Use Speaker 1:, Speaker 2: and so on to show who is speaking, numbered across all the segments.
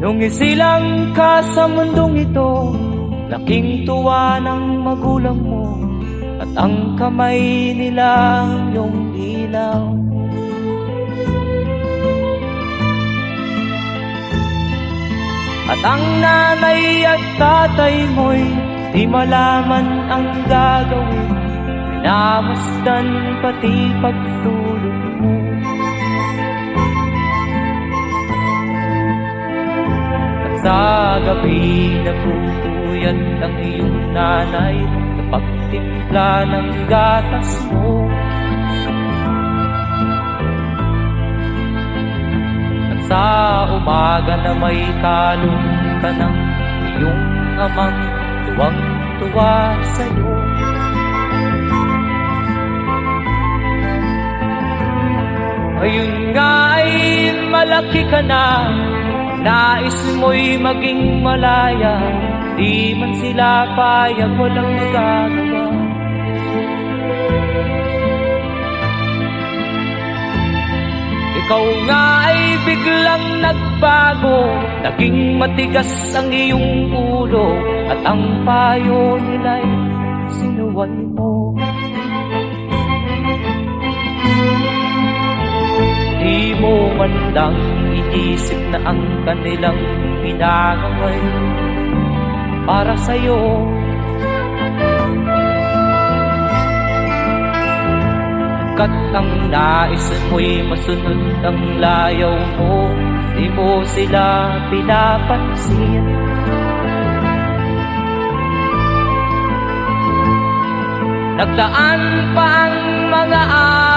Speaker 1: Nung isilang ka sa mundong ito, laking tuwa ng magulang mo, at ang kamay nila ang iyong ilaw. At ang nanay at tatay mo'y di malaman ang gagawin, minamasdan pati pagtulog mo. At sa gabi nagpupuyat ang iyong nanay sa pagtimpla ng gatas mo. At sa umaga na may kalong ka ng iyong amang tuwang-tuwa sa'yo. Ngayon nga ay malaki ka na, nais mo'y maging malaya, di man sila payag, walang magagawa. Ikaw nga ay biglang nagbago, naging matigas ang iyong ulo, at ang payo nila'y sinuway mo. Di mo man lang iisip na ang kanilang pinagaway para sa'yo. Kat ang nais mo'y masunod ang layaw mo, di mo sila pinapansin. Nagdaan pa ang mga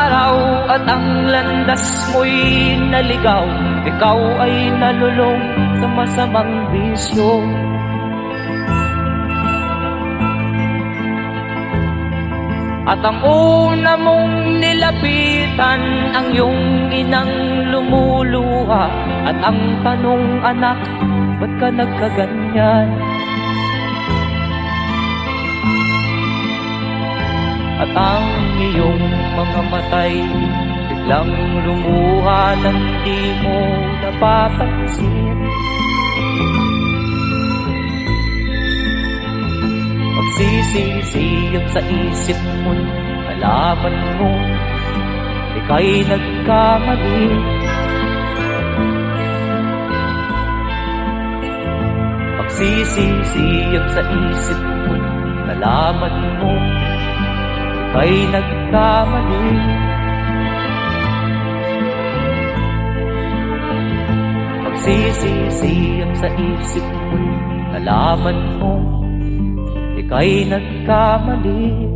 Speaker 1: araw at ang landas mo'y naligaw, ikaw ay nalulong sa masamang bisyo. At ang una mong nilapitan ang iyong inang lumuluha, at ang tanong, anak, ba't ka nagkaganyan? At ang iyong mga matay biglang lumuha nang di mo napapansin. Magsisisiyag sa isip mo, nalaman mo ika'y nagkamali. Magsisisiyag sa isip mo, nalaman mo ika'y nagkamali. Magsisisiyag sa isip mo, nalaman mo ika'y nagkamali.